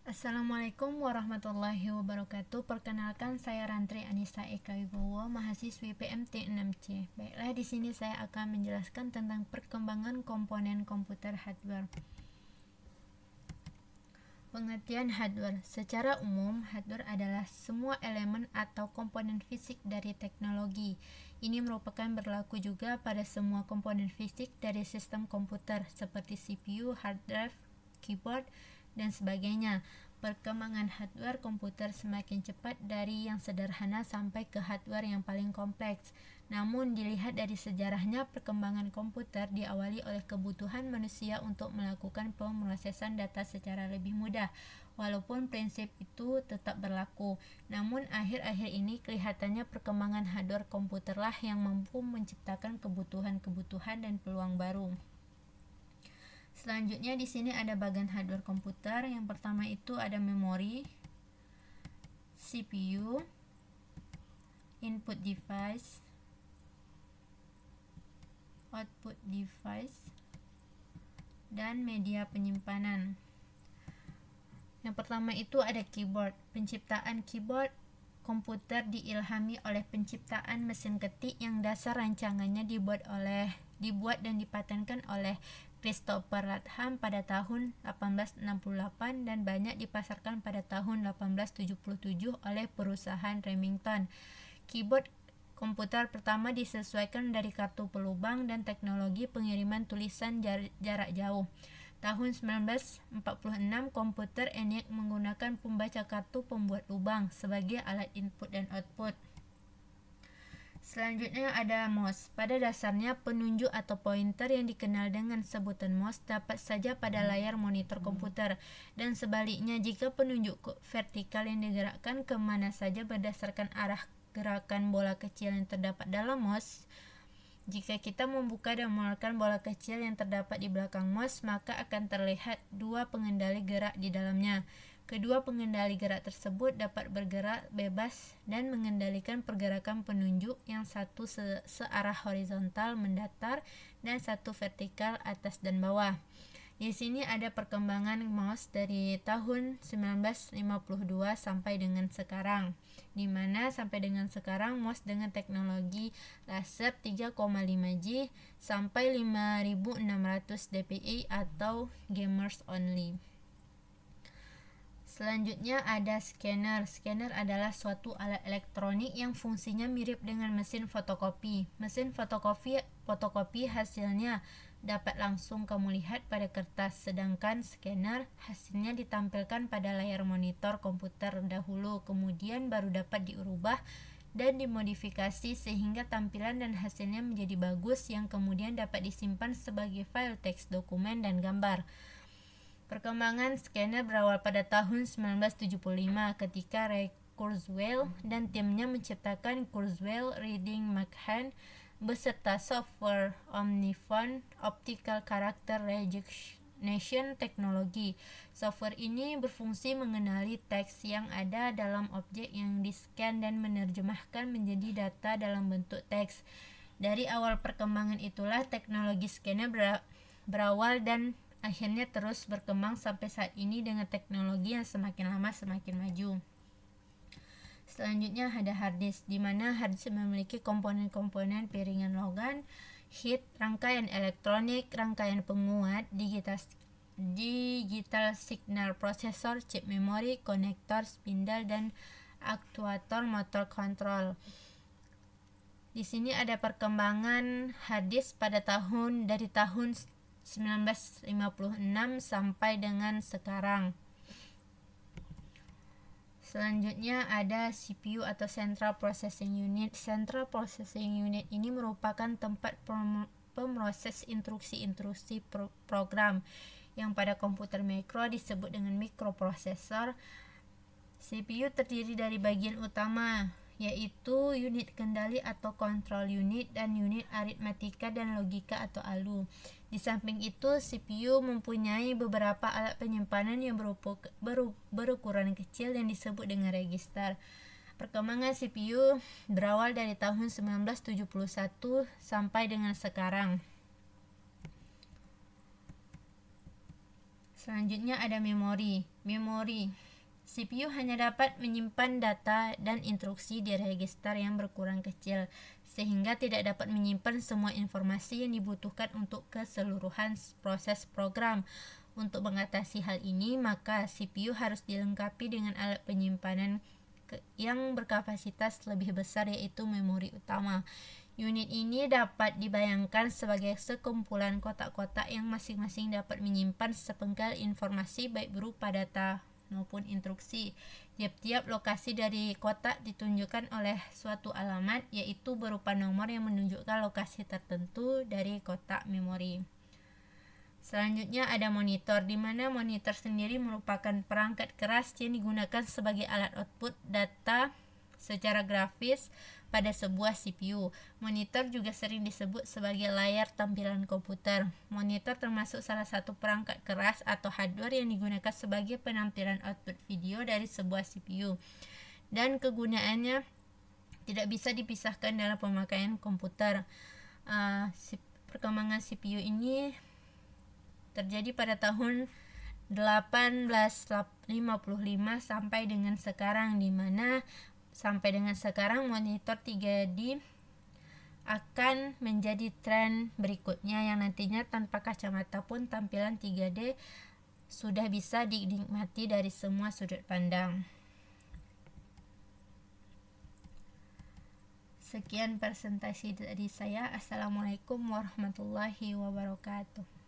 Assalamualaikum warahmatullahi wabarakatuh. Perkenalkan, saya Rantri Anissa Eka Wibowo, mahasiswi PMT 6C. Baiklah, di sini saya akan menjelaskan tentang perkembangan komponen komputer hardware. Pengertian hardware. Secara umum, hardware adalah semua elemen atau komponen fisik dari teknologi. Ini merupakan berlaku juga pada semua komponen fisik dari sistem komputer seperti CPU, hard drive, keyboard, dan sebagainya. Perkembangan hardware komputer semakin cepat dari yang sederhana sampai ke hardware yang paling kompleks. Namun dilihat dari sejarahnya, perkembangan komputer diawali oleh kebutuhan manusia untuk melakukan pemrosesan data secara lebih mudah. Walaupun prinsip itu tetap berlaku, namun akhir-akhir ini kelihatannya perkembangan hardware komputerlah yang mampu menciptakan kebutuhan-kebutuhan dan peluang baru. Selanjutnya di sini ada bagian hardware komputer. Yang pertama itu ada memori, CPU, input device, output device, dan media penyimpanan. Yang pertama itu ada keyboard. Penciptaan keyboard komputer diilhami oleh penciptaan mesin ketik yang dasar rancangannya dibuat dan dipatenkan oleh Christopher Latham pada tahun 1868 dan banyak dipasarkan pada tahun 1877 oleh perusahaan Remington. Keyboard komputer pertama disesuaikan dari kartu pelubang dan teknologi pengiriman tulisan jarak jauh. Tahun 1946, komputer ENIAC menggunakan pembaca kartu pembuat lubang sebagai alat input dan output. Selanjutnya ada mouse. Pada dasarnya, penunjuk atau pointer yang dikenal dengan sebutan mouse dapat saja pada layar monitor komputer, dan sebaliknya jika penunjuk vertikal yang digerakkan ke mana saja berdasarkan arah gerakan bola kecil yang terdapat dalam mouse. Jika kita membuka dan mengeluarkan bola kecil yang terdapat di belakang mouse, maka akan terlihat dua pengendali gerak di dalamnya. Kedua pengendali gerak tersebut dapat bergerak bebas dan mengendalikan pergerakan penunjuk, yang satu searah horizontal mendatar dan satu vertikal atas dan bawah. Di sini ada perkembangan mouse dari tahun 1952 sampai dengan sekarang, di mana sampai dengan sekarang mouse dengan teknologi laser 3,5G sampai 5600 dpi atau gamers only. Selanjutnya ada scanner. Scanner adalah suatu alat elektronik yang fungsinya mirip dengan mesin fotokopi. Mesin fotokopi hasilnya dapat langsung kamu lihat pada kertas, sedangkan scanner hasilnya ditampilkan pada layar monitor komputer dahulu, kemudian baru dapat diubah dan dimodifikasi sehingga tampilan dan hasilnya menjadi bagus, yang kemudian dapat disimpan sebagai file teks, dokumen, dan gambar. Perkembangan scanner berawal pada tahun 1975 ketika Ray Kurzweil dan timnya menciptakan Kurzweil Reading Machine beserta software Omnifone Optical Character Recognition Technology. Software ini berfungsi mengenali teks yang ada dalam objek yang di-scan dan menerjemahkan menjadi data dalam bentuk teks. Dari awal perkembangan itulah teknologi scanner berawal dan akhirnya terus berkembang sampai saat ini dengan teknologi yang semakin lama semakin maju. Selanjutnya ada hard disk, di mana hard disk memiliki komponen-komponen piringan logam, head, rangkaian elektronik, rangkaian penguat, digital signal processor, chip memori, konektor, spindle, dan aktuator motor kontrol. Di sini ada perkembangan hard disk dari tahun 1956 sampai dengan sekarang. Selanjutnya ada CPU atau Central Processing Unit. Central Processing Unit ini merupakan tempat pemroses instruksi-instruksi program yang pada komputer mikro disebut dengan mikroprosesor. CPU terdiri dari bagian utama, yaitu unit kendali atau control unit dan unit aritmatika dan logika atau ALU. Di samping itu, CPU mempunyai beberapa alat penyimpanan yang berukuran kecil yang disebut dengan register. Perkembangan CPU berawal dari tahun 1971 sampai dengan sekarang. Selanjutnya ada memori. Memori. CPU hanya dapat menyimpan data dan instruksi di register yang berkurang kecil, sehingga tidak dapat menyimpan semua informasi yang dibutuhkan untuk keseluruhan proses program. Untuk mengatasi hal ini, maka CPU harus dilengkapi dengan alat penyimpanan yang berkapasitas lebih besar, yaitu memori utama. Unit ini dapat dibayangkan sebagai sekumpulan kotak-kotak yang masing-masing dapat menyimpan sepenggal informasi baik berupa data maupun instruksi. Tiap-tiap lokasi dari kotak ditunjukkan oleh suatu alamat, yaitu berupa nomor yang menunjukkan lokasi tertentu dari kotak memori. Selanjutnya ada monitor, di mana monitor sendiri merupakan perangkat keras yang digunakan sebagai alat output data secara grafis pada sebuah CPU. Monitor juga sering disebut sebagai layar tampilan komputer. Monitor termasuk salah satu perangkat keras atau hardware yang digunakan sebagai penampilan output video dari sebuah CPU, dan kegunaannya tidak bisa dipisahkan dalam pemakaian komputer. Perkembangan CPU ini terjadi pada tahun 1855 sampai dengan sekarang, di mana sampai dengan sekarang monitor 3D akan menjadi tren berikutnya, yang nantinya tanpa kacamata pun tampilan 3D sudah bisa dinikmati dari semua sudut pandang. Sekian presentasi dari saya. Assalamualaikum warahmatullahi wabarakatuh.